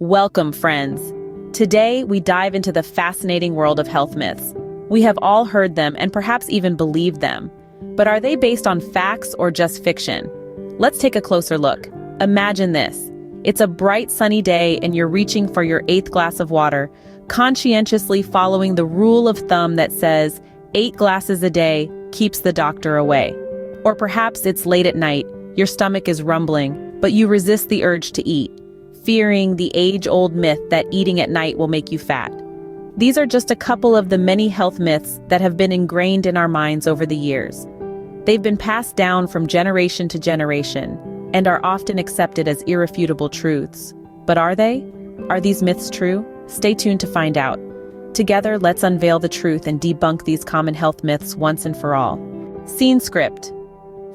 Welcome, friends. Today, we dive into the fascinating world of health myths. We have all heard them and perhaps even believed them. But are they based on facts or just fiction? Let's take a closer look. Imagine this. It's a bright sunny day and you're reaching for your 8th glass of water, conscientiously following the rule of thumb that says 8 glasses a day keeps the doctor away. Or perhaps it's late at night, your stomach is rumbling, but you resist the urge to eat, fearing the age-old myth that eating at night will make you fat. These are just a couple of the many health myths that have been ingrained in our minds over the years. They've been passed down from generation to generation and are often accepted as irrefutable truths. But are they? Are these myths true? Stay tuned to find out. Together, let's unveil the truth and debunk these common health myths once and for all. Scene script.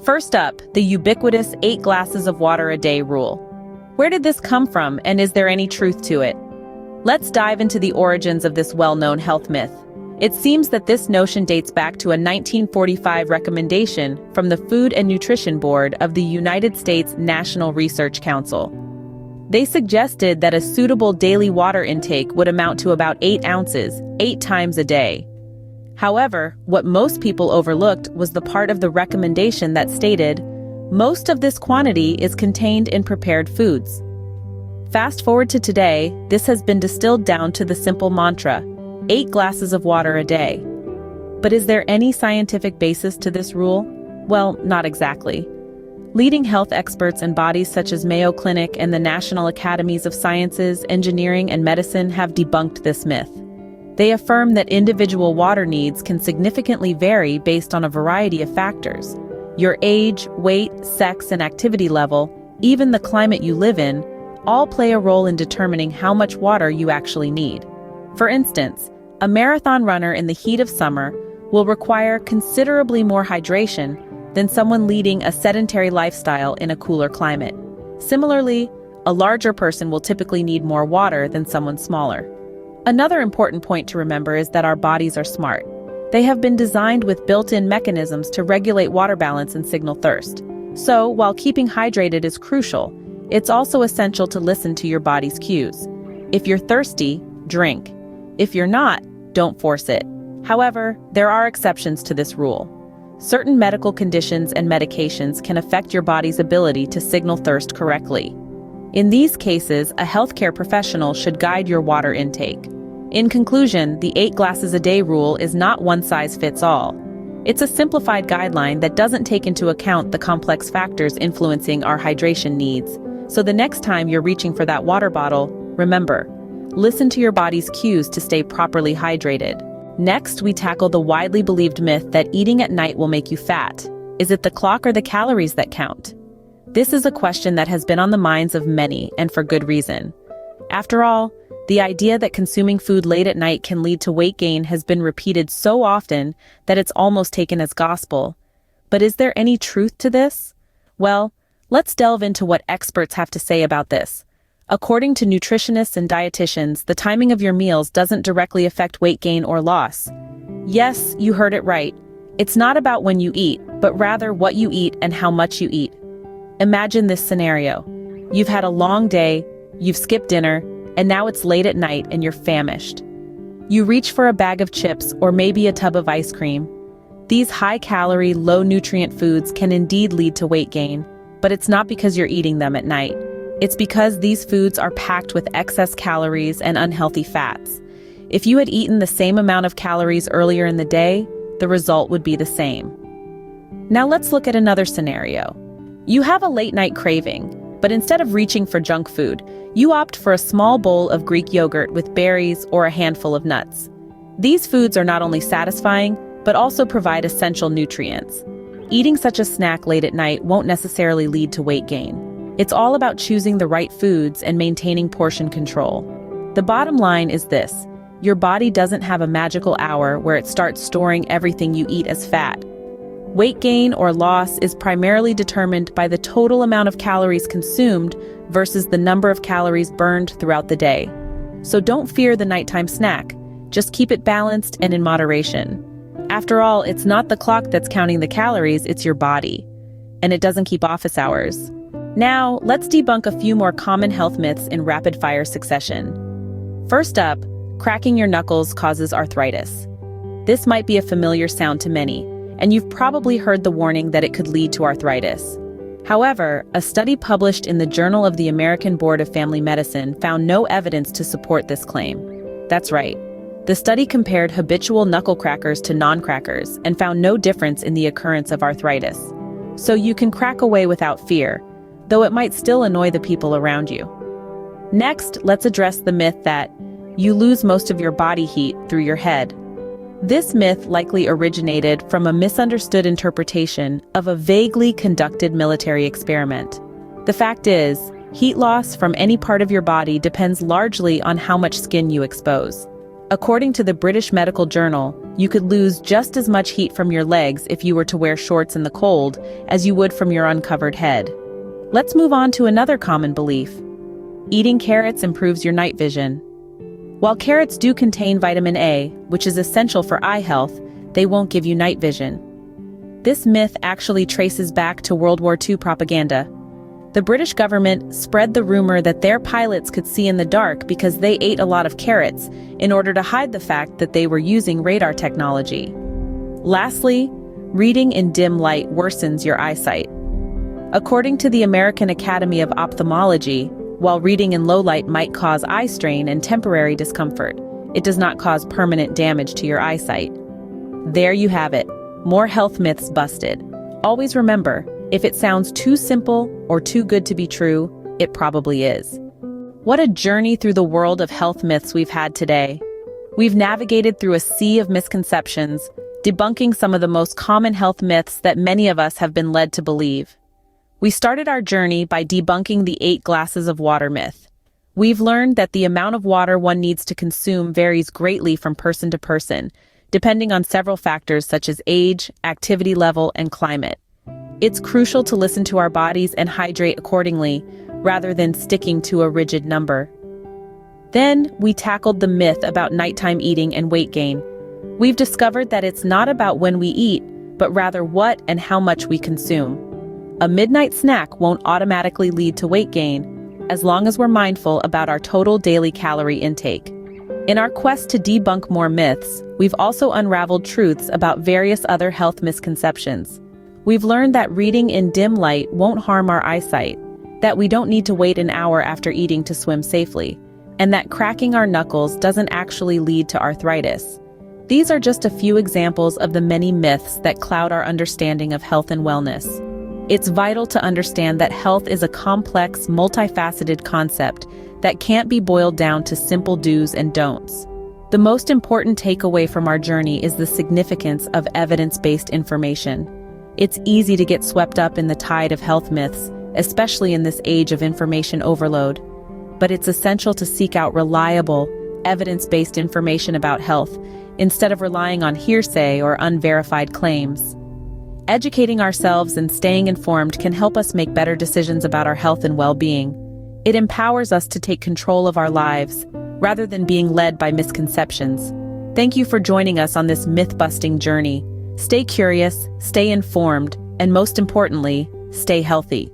First up, the ubiquitous 8 glasses of water a day rule. Where did this come from, and is there any truth to it? Let's dive into the origins of this well-known health myth. It seems that this notion dates back to a 1945 recommendation from the Food and Nutrition Board of the United States National Research Council. They suggested that a suitable daily water intake would amount to about 8 ounces, 8 times a day. However, what most people overlooked was the part of the recommendation that stated, most of this quantity is contained in prepared foods. Fast forward to today, this has been distilled down to the simple mantra, 8 glasses of water a day. But is there any scientific basis to this rule? Well, not exactly. Leading health experts and bodies such as Mayo Clinic and the National Academies of Sciences, Engineering, and Medicine have debunked this myth. They affirm that individual water needs can significantly vary based on a variety of factors. Your age, weight, sex, and activity level, even the climate you live in, all play a role in determining how much water you actually need. For instance, a marathon runner in the heat of summer will require considerably more hydration than someone leading a sedentary lifestyle in a cooler climate. Similarly, a larger person will typically need more water than someone smaller. Another important point to remember is that our bodies are smart. They have been designed with built-in mechanisms to regulate water balance and signal thirst. So, while keeping hydrated is crucial, it's also essential to listen to your body's cues. If you're thirsty, drink. If you're not, don't force it. However, there are exceptions to this rule. Certain medical conditions and medications can affect your body's ability to signal thirst correctly. In these cases, a healthcare professional should guide your water intake. In conclusion, the 8 glasses a day rule is not one size fits all. It's a simplified guideline that doesn't take into account the complex factors influencing our hydration needs. So the next time you're reaching for that water bottle, remember, listen to your body's cues to stay properly hydrated. Next, we tackle the widely believed myth that eating at night will make you fat. Is it the clock or the calories that count? This is a question that has been on the minds of many, and for good reason. After all, the idea that consuming food late at night can lead to weight gain has been repeated so often that it's almost taken as gospel. But is there any truth to this? Well, let's delve into what experts have to say about this. According to nutritionists and dietitians, the timing of your meals doesn't directly affect weight gain or loss. Yes, you heard it right. It's not about when you eat, but rather what you eat and how much you eat. Imagine this scenario. You've had a long day, you've skipped dinner, and now it's late at night and you're famished. You reach for a bag of chips or maybe a tub of ice cream. These high-calorie, low-nutrient foods can indeed lead to weight gain, but it's not because you're eating them at night. It's because these foods are packed with excess calories and unhealthy fats. If you had eaten the same amount of calories earlier in the day, the result would be the same. Now let's look at another scenario. You have a late-night craving, but instead of reaching for junk food, you opt for a small bowl of Greek yogurt with berries or a handful of nuts. These foods are not only satisfying, but also provide essential nutrients. Eating such a snack late at night won't necessarily lead to weight gain. It's all about choosing the right foods and maintaining portion control. The bottom line is this: your body doesn't have a magical hour where it starts storing everything you eat as fat. Weight gain or loss is primarily determined by the total amount of calories consumed versus the number of calories burned throughout the day. So don't fear the nighttime snack. Just keep it balanced and in moderation. After all, it's not the clock that's counting the calories, it's your body. And it doesn't keep office hours. Now, let's debunk a few more common health myths in rapid-fire succession. First up, cracking your knuckles causes arthritis. This might be a familiar sound to many, and you've probably heard the warning that it could lead to arthritis. However, a study published in the Journal of the American Board of Family Medicine found no evidence to support this claim. That's right. The study compared habitual knuckle crackers to non-crackers and found no difference in the occurrence of arthritis. So you can crack away without fear, though it might still annoy the people around you. Next, let's address the myth that you lose most of your body heat through your head. This myth likely originated from a misunderstood interpretation of a vaguely conducted military experiment. The fact is, heat loss from any part of your body depends largely on how much skin you expose. According to the British Medical Journal, you could lose just as much heat from your legs if you were to wear shorts in the cold as you would from your uncovered head. Let's move on to another common belief. Eating carrots improves your night vision. While carrots do contain vitamin A, which is essential for eye health, they won't give you night vision. This myth actually traces back to World War II propaganda. The British government spread the rumor that their pilots could see in the dark because they ate a lot of carrots in order to hide the fact that they were using radar technology. Lastly, reading in dim light worsens your eyesight. According to the American Academy of Ophthalmology, while reading in low light might cause eye strain and temporary discomfort, it does not cause permanent damage to your eyesight. There you have it. More health myths busted. Always remember, if it sounds too simple or too good to be true, it probably is. What a journey through the world of health myths we've had today. We've navigated through a sea of misconceptions, debunking some of the most common health myths that many of us have been led to believe. We started our journey by debunking the 8 glasses of water myth. We've learned that the amount of water one needs to consume varies greatly from person to person, depending on several factors such as age, activity level, and climate. It's crucial to listen to our bodies and hydrate accordingly, rather than sticking to a rigid number. Then, we tackled the myth about nighttime eating and weight gain. We've discovered that it's not about when we eat, but rather what and how much we consume. A midnight snack won't automatically lead to weight gain, as long as we're mindful about our total daily calorie intake. In our quest to debunk more myths, we've also unraveled truths about various other health misconceptions. We've learned that reading in dim light won't harm our eyesight, that we don't need to wait an hour after eating to swim safely, and that cracking our knuckles doesn't actually lead to arthritis. These are just a few examples of the many myths that cloud our understanding of health and wellness. It's vital to understand that health is a complex, multifaceted concept that can't be boiled down to simple do's and don'ts. The most important takeaway from our journey is the significance of evidence-based information. It's easy to get swept up in the tide of health myths, especially in this age of information overload. But it's essential to seek out reliable, evidence-based information about health, instead of relying on hearsay or unverified claims. Educating ourselves and staying informed can help us make better decisions about our health and well-being. It empowers us to take control of our lives, rather than being led by misconceptions. Thank you for joining us on this myth-busting journey. Stay curious, stay informed, and most importantly, stay healthy.